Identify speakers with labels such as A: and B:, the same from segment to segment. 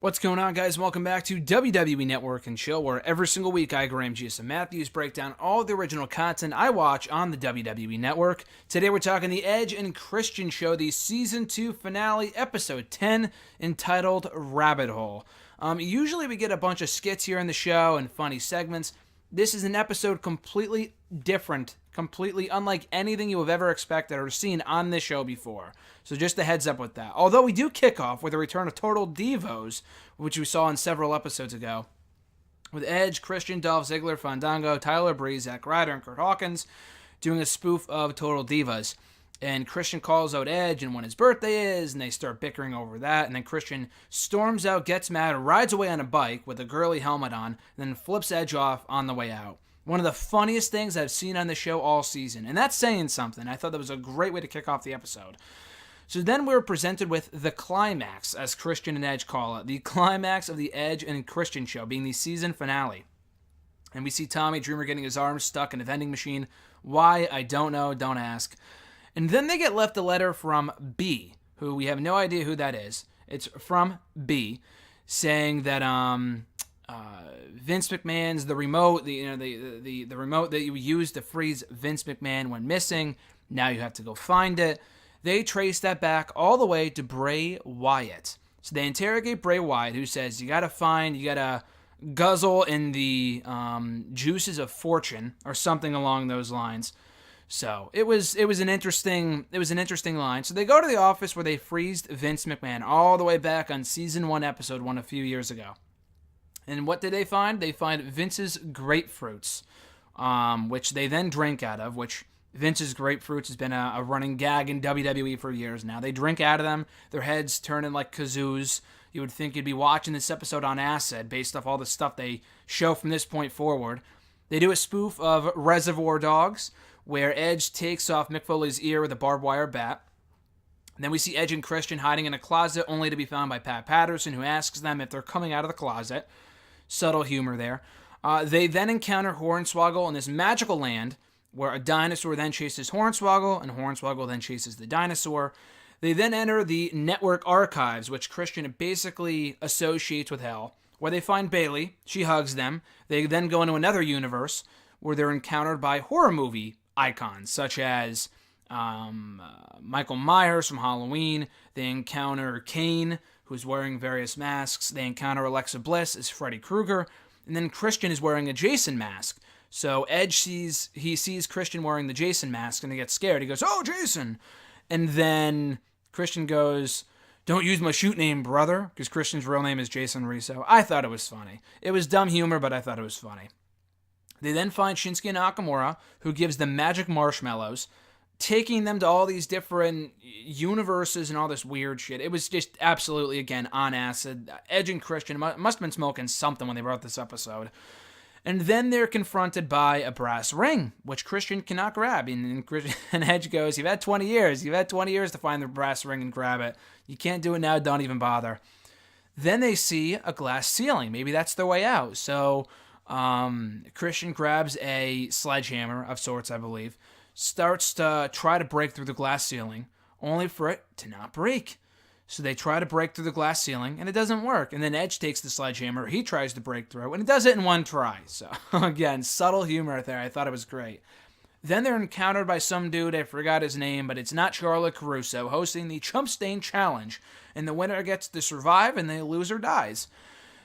A: What's going on, guys? Welcome back to WWE Network and Chill, where every single week I, Graham G.S. Matthews, break down all the original content I watch on the WWE Network. Today we're talking the Edge and Christian show, the Season 2 finale, Episode 10, entitled Rabbit Hole. Usually we get a bunch of skits here in the show and funny segments. This is an episode completely different, completely unlike anything you have ever expected or seen on this show before. So just a heads up with that. Although we do kick off with a return of Total Divos, which we saw in several episodes ago, with Edge, Christian, Dolph Ziggler, Fandango, Tyler Breeze, Zack Ryder, and Kurt Hawkins doing a spoof of Total Divas. And Christian calls out Edge and when his birthday is, and they start bickering over that. And then Christian storms out, gets mad, rides away on a bike with a girly helmet on, and then flips Edge off on the way out. One of the funniest things I've seen on the show all season. And that's saying something. I thought that was a great way to kick off the episode. So then we were presented with the climax, as Christian and Edge call it. The climax of the Edge and Christian show being the season finale. And we see Tommy Dreamer getting his arms stuck in a vending machine. Why? I don't know. Don't ask. And then they get left a letter from B, who we have no idea who that is. It's from B, saying that Vince McMahon's the remote, the remote that you used to freeze Vince McMahon went missing. Now you have to go find it. They trace that back all the way to Bray Wyatt. So they interrogate Bray Wyatt, who says you gotta guzzle in the juices of fortune or something along those lines. So it was an interesting line. So they go to the office where they freezed Vince McMahon all the way back on season 1, episode 1 a few years ago. And what did they find? They find Vince's grapefruits, which they then drink out of, which Vince's grapefruits has been a running gag in WWE for years now. They drink out of them. Their heads turning like kazoos. You would think you'd be watching this episode on acid based off all the stuff they show from this point forward. They do a spoof of Reservoir Dogs, where Edge takes off Mick Foley's ear with a barbed wire bat. And then we see Edge and Christian hiding in a closet, only to be found by Pat Patterson, who asks them if they're coming out of the closet. Subtle humor there. They then encounter Hornswoggle in this magical land, where a dinosaur then chases Hornswoggle, and Hornswoggle then chases the dinosaur. They then enter the network archives, which Christian basically associates with hell, where they find Bayley. She hugs them. They then go into another universe, where they're encountered by horror movie icons, such as Michael Myers from Halloween. They encounter Kane, who's wearing various masks. They encounter Alexa Bliss as Freddy Krueger. And then Christian is wearing a Jason mask. So Edge sees Christian wearing the Jason mask and he gets scared. He goes, "Oh, Jason!" And then Christian goes, "Don't use my shoot name, brother," because Christian's real name is Jason Rizzo. I thought it was funny. It was dumb humor, but I thought it was funny. They then find Shinsuke Nakamura, who gives them magic marshmallows, taking them to all these different universes and all this weird shit. It was just absolutely, again, on acid. Edge and Christian must have been smoking something when they wrote this episode. And then they're confronted by a brass ring, which Christian cannot grab. And Edge goes, "You've had 20 years. You've had 20 years to find the brass ring and grab it. You can't do it now. Don't even bother." Then they see a glass ceiling. Maybe that's their way out. So Christian grabs a sledgehammer of sorts, I believe, starts to try to break through the glass ceiling, only for it to not break. So they try to break through the glass ceiling, and it doesn't work. And then Edge takes the sledgehammer. He tries to break through, and it does it in one try. So, again, subtle humor there. I thought it was great. Then they're encountered by some dude, I forgot his name, but it's not Charlotte Caruso, hosting the Chump Stain Challenge. And the winner gets to survive, and the loser dies.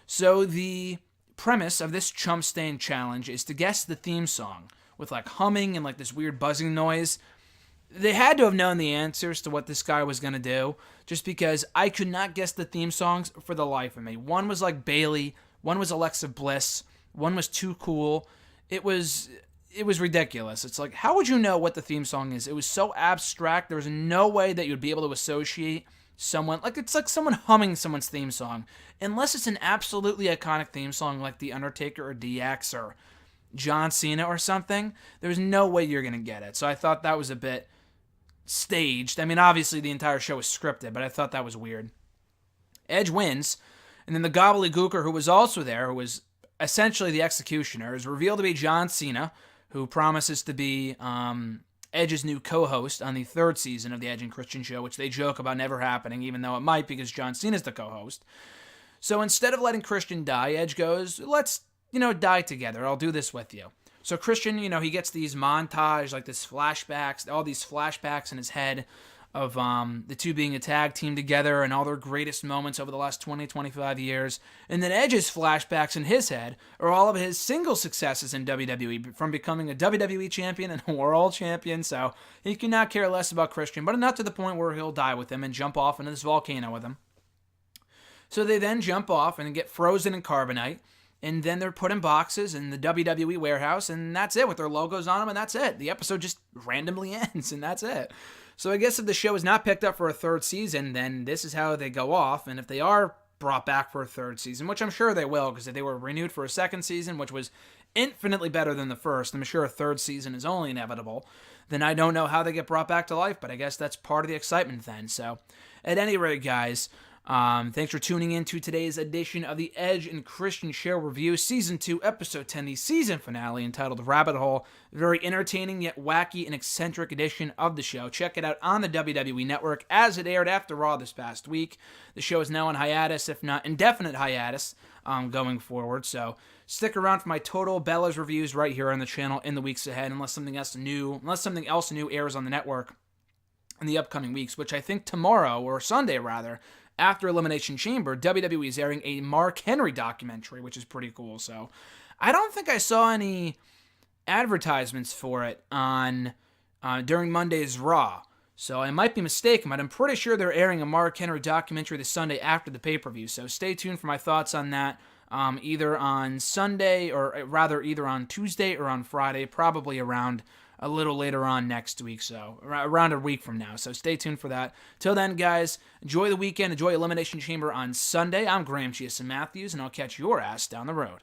A: So the premise of this Chump Stain Challenge is to guess the theme song with, like, humming and, like, this weird buzzing noise. They had to have known the answers to what this guy was going to do, just because I could not guess the theme songs for the life of me. One was like Bayley, one was Alexa Bliss, one was Too Cool. It was ridiculous. It's like, how would you know what the theme song is? It was so abstract. There was no way that you'd be able to associate someone, like it's like someone humming someone's theme song, unless it's an absolutely iconic theme song like The Undertaker or DX or John Cena or something. There's no way you're going to get it. So I thought that was a bit staged. I mean, obviously the entire show was scripted, but I thought that was weird. Edge wins, and then the gobbledygooker who was also there, who was essentially the executioner, is revealed to be John Cena, who promises to be Edge's new co-host on the 3rd season of the Edge and Christian show, which they joke about never happening, even though it might because John Cena's the co-host. So instead of letting Christian die, Edge goes, let's, die together. I'll do this with you. So Christian, he gets these montage, like this flashbacks, all these flashbacks in his head of the two being a tag team together and all their greatest moments over the last 20, 25 years. And then Edge's flashbacks in his head are all of his single successes in WWE, from becoming a WWE champion and a world champion. So he cannot care less about Christian, but not to the point where he'll die with him and jump off into this volcano with him. So they then jump off and get frozen in carbonite. And then they're put in boxes in the WWE warehouse, and that's it, with their logos on them, and that's it. The episode just randomly ends, and that's it. So I guess if the show is not picked up for a third season, then this is how they go off. And if they are brought back for a third season, which I'm sure they will, because if they were renewed for a second season, which was infinitely better than the first, I'm sure a third season is only inevitable, then I don't know how they get brought back to life, but I guess that's part of the excitement then. So at any rate, guys, thanks for tuning in to today's edition of the Edge and Christian Show Review, Season 2, Episode 10, the season finale entitled Rabbit Hole. Very entertaining yet wacky and eccentric edition of the show. Check it out on the WWE Network as it aired after Raw this past week. The show is now on hiatus, if not indefinite hiatus, going forward. So stick around for my total Bellas reviews right here on the channel in the weeks ahead, unless something else new airs on the network in the upcoming weeks, which I think tomorrow, or Sunday rather, after Elimination Chamber, WWE is airing a Mark Henry documentary, which is pretty cool. So I don't think I saw any advertisements for it on during Monday's Raw. So I might be mistaken, but I'm pretty sure they're airing a Mark Henry documentary this Sunday after the pay-per-view. So stay tuned for my thoughts on that, either on Sunday, or rather either on Tuesday or on Friday, probably around a little later on next week, so around a week from now. So stay tuned for that. Till then, guys, enjoy the weekend. Enjoy Elimination Chamber on Sunday. I'm Graham Chiesa Matthews, and I'll catch your ass down the road.